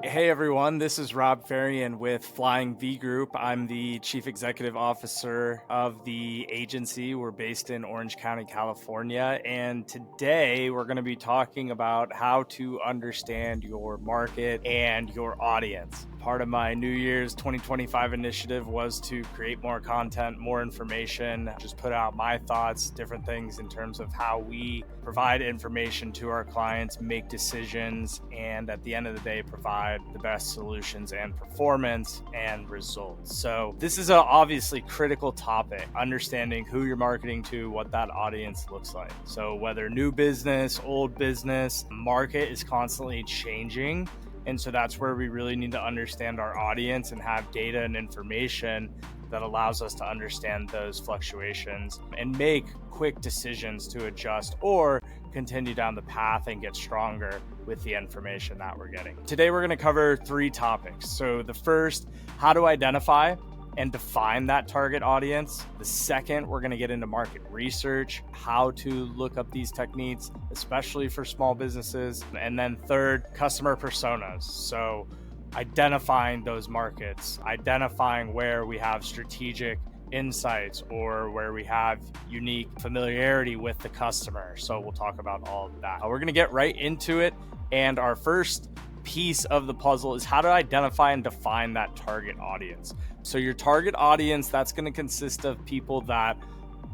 Hey everyone, this is Robb Fahrion with Flying V Group. I'm the Chief Executive Officer of the agency. We're based in Orange County, California, and today we're going to be talking about how to understand your market and your audience. Part of my New Year's 2025 initiative was to create more content, more information, just put out my thoughts, different things in terms of how we provide information to our clients, make decisions, and at the end of the day, provide the best solutions and performance and results. So this is a obviously critical topic, understanding who you're marketing to, what that audience looks like. So whether new business, old business, market is constantly changing. And so that's where we really need to understand our audience and have data and information that allows us to understand those fluctuations and make quick decisions to adjust or continue down the path and get stronger with the information that we're getting. Today, we're going to cover 3 topics. So the first, how to identify and define that target audience. The second, we're going to get into market research, how to look up these techniques, especially for small businesses. And then third, customer personas. So identifying those markets, identifying where we have strategic insights or where we have unique familiarity with the customer. So we'll talk about all of that. We're going to get right into it. And our first piece of the puzzle is how to identify and define that target audience. So your target audience, that's going to consist of people that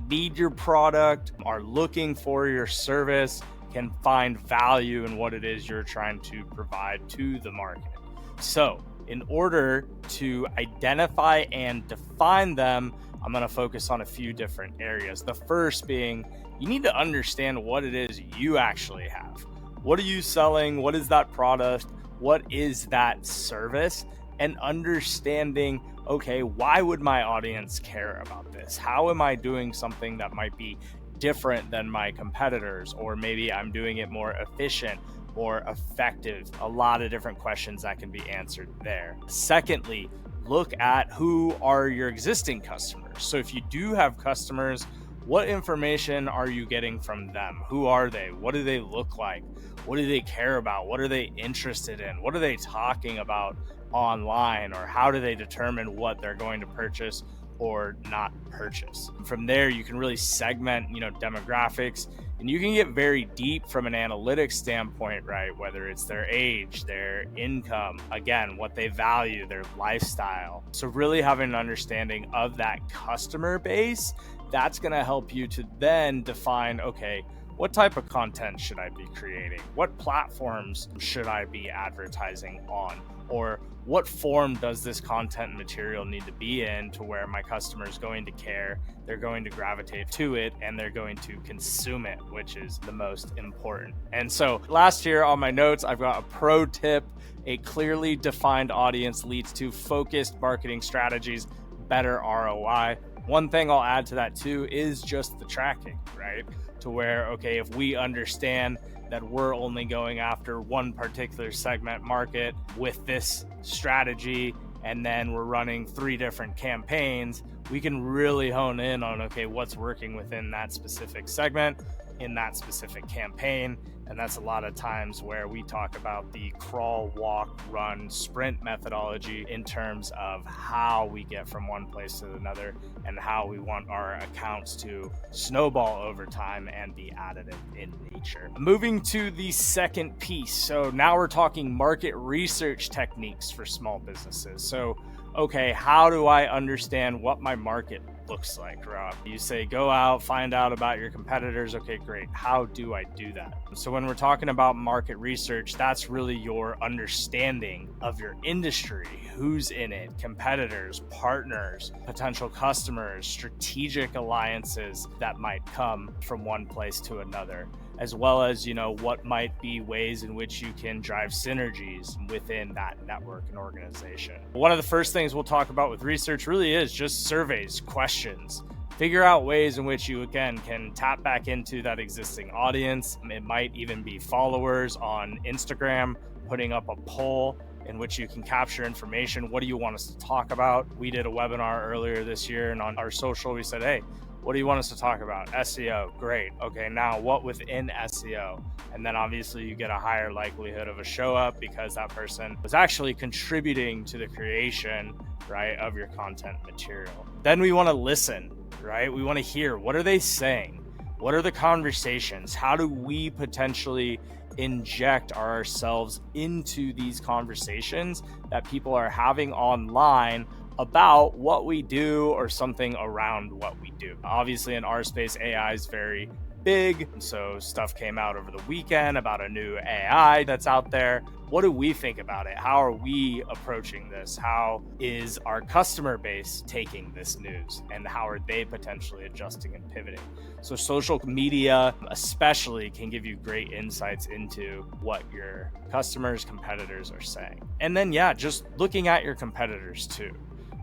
need your product, are looking for your service, can find value in what it is you're trying to provide to the market. So in order to identify and define them, I'm going to focus on a few different areas. The first being, you need to understand what it is you actually have. What are you selling? What is that product? What is that service? And understanding, okay, why would my audience care about this? How am I doing something that might be different than my competitors? Or maybe I'm doing it more efficient, more effective. A lot of different questions that can be answered there. Secondly, look at who are your existing customers. So if you do have customers, what information are you getting from them? Who are they? What do they look like? What do they care about? What are they interested in? What are they talking about online? Or how do they determine what they're going to purchase or not purchase? From there, you can really segment, demographics, and you can get very deep from an analytics standpoint, right? Whether it's their age, their income, again, what they value, their lifestyle. So really having an understanding of that customer base, that's going to help you to then define, okay, what type of content should I be creating? What platforms should I be advertising on? Or what form does this content material need to be in to where my customer is going to care, they're going to gravitate to it, and they're going to consume it, which is the most important. And so last year on my notes, I've got a pro tip. A clearly defined audience leads to focused marketing strategies, better ROI. One thing I'll add to that too is just the tracking, right? To where, okay, if we understand that we're only going after one particular segment market with this strategy, and then we're running 3 different campaigns, we can really hone in on, okay, what's working within that specific segment in that specific campaign. And that's a lot of times where we talk about the crawl, walk, run, sprint methodology in terms of how we get from one place to another and how we want our accounts to snowball over time and be additive in nature. Moving to the second piece. So now we're talking market research techniques for small businesses. So, okay, how do I understand what my market looks like, Rob? You say, go out, find out about your competitors. Okay, great. How do I do that? So when we're talking about market research, that's really your understanding of your industry, who's in it, competitors, partners, potential customers, strategic alliances that might come from one place to another, as well as, what might be ways in which you can drive synergies within that network and organization. One of the first things we'll talk about with research really is just surveys, questions. Figure out ways in which you, again, can tap back into that existing audience. It might even be followers on Instagram, putting up a poll in which you can capture information. What do you want us to talk about? We did a webinar earlier this year, and on our social, we said, hey, What do you want us to talk about? SEO. Great. Okay, now what within SEO? And then obviously you get a higher likelihood of a show up because that person was actually contributing to the creation, right, of your content material. Then we want to listen, right? We want to hear, what are they saying? What are the conversations? How do we potentially inject ourselves into these conversations that people are having online about what we do or something around what we do? Obviously, in our space, AI is very big. So stuff came out over the weekend about a new AI that's out there. What do we think about it? How are we approaching this? How is our customer base taking this news? And how are they potentially adjusting and pivoting? So social media especially can give you great insights into what your customers, competitors are saying. And then, just looking at your competitors too.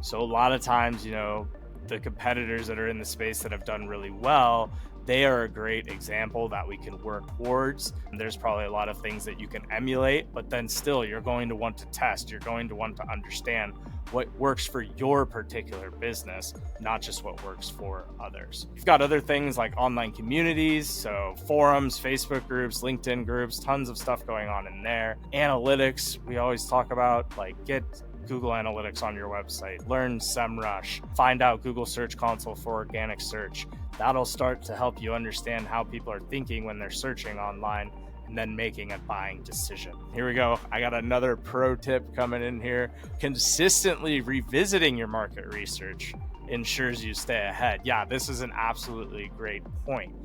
So a lot of times, the competitors that are in the space that have done really well, they are a great example that we can work towards. And there's probably a lot of things that you can emulate, but then still you're going to want to test. You're going to want to understand what works for your particular business, not just what works for others. You've got other things like online communities, so forums, Facebook groups, LinkedIn groups, tons of stuff going on in there. Analytics, we always talk about, like, get Google Analytics on your website, learn SEMrush, find out Google Search Console for organic search. That'll start to help you understand how people are thinking when they're searching online and then making a buying decision. Here we go. I got another pro tip coming in here. Consistently revisiting your market research ensures you stay ahead. Yeah, this is an absolutely great point.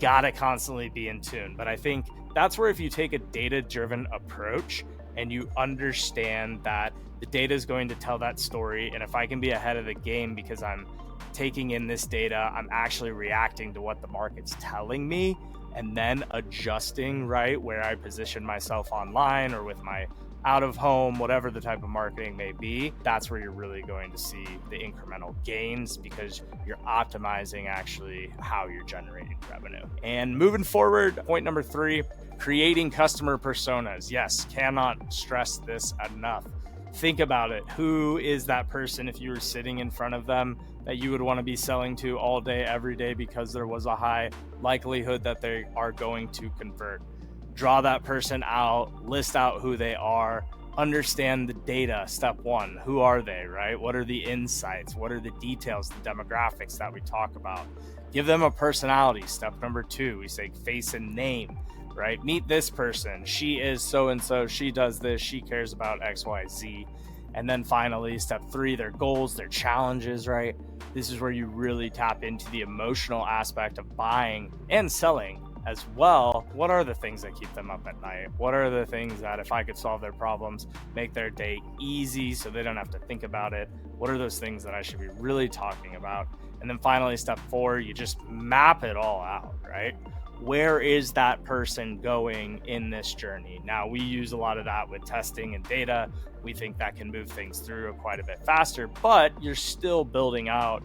Gotta constantly be in tune. But I think that's where if you take a data-driven approach and you understand that the data is going to tell that story, and if I can be ahead of the game because I'm taking in this data, I'm actually reacting to what the market's telling me and then adjusting, right, where I position myself online or with my out of home, whatever the type of marketing may be, that's where you're really going to see the incremental gains because you're optimizing actually how you're generating revenue. And moving forward, point number 3, creating customer personas. Yes, cannot stress this enough. Think about it. Who is that person if you were sitting in front of them that you would want to be selling to all day, every day because there was a high likelihood that they are going to convert? Draw that person out, list out who they are, understand the data. Step 1, who are they, right? What are the insights? What are the details, the demographics that we talk about? Give them a personality. Step number 2, we say face and name, right? Meet this person. She is so-and-so. She does this. She cares about X, Y, Z. And then finally, step 3, their goals, their challenges, right? This is where you really tap into the emotional aspect of buying and selling as well. What are the things that keep them up at night? What are the things that if I could solve their problems, make their day easy so they don't have to think about it? What are those things that I should be really talking about? And then finally, step 4, you just map it all out, right? Where is that person going in this journey? Now, we use a lot of that with testing and data. We think that can move things through quite a bit faster, but you're still building out,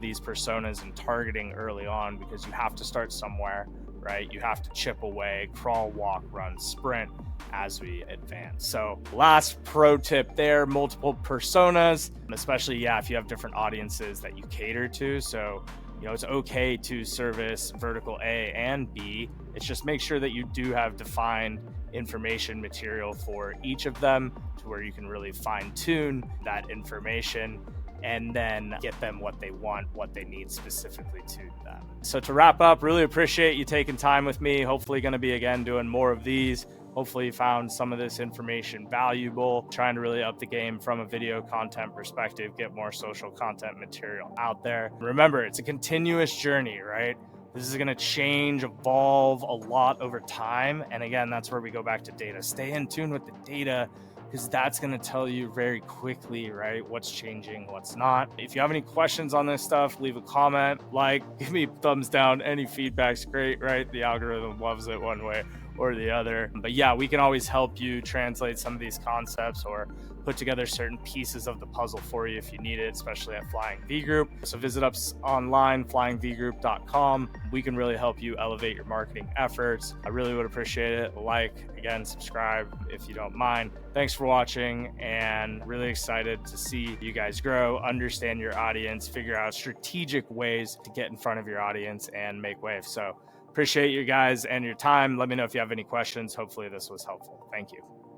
these personas and targeting early on because you have to start somewhere, right? You have to chip away, crawl, walk, run, sprint as we advance. So last pro tip there, multiple personas, especially, if you have different audiences that you cater to. So it's okay to service vertical A and B. It's just make sure that you do have defined information material for each of them to where you can really fine tune that information and then get them what they want, what they need specifically to them. So to wrap up, really appreciate you taking time with me. Hopefully going to be again doing more of these. Hopefully you found some of this information valuable, trying to really up the game from a video content perspective, get more social content material out there. Remember, it's a continuous journey, right? This is going to change, evolve a lot over time. And again, that's where we go back to data. Stay in tune with the data because that's going to tell you very quickly, right, what's changing, what's not. If you have any questions on this stuff, leave a comment, give me a thumbs down. Any feedback's great, right? The algorithm loves it one way or the other. But we can always help you translate some of these concepts or put together certain pieces of the puzzle for you if you need it, especially at Flying V Group. So visit us online, flyingvgroup.com. We can really help you elevate your marketing efforts. I really would appreciate it. Again, subscribe if you don't mind. Thanks for watching, and really excited to see you guys grow, understand your audience, figure out strategic ways to get in front of your audience and make waves. So appreciate you guys and your time. Let me know if you have any questions. Hopefully this was helpful. Thank you.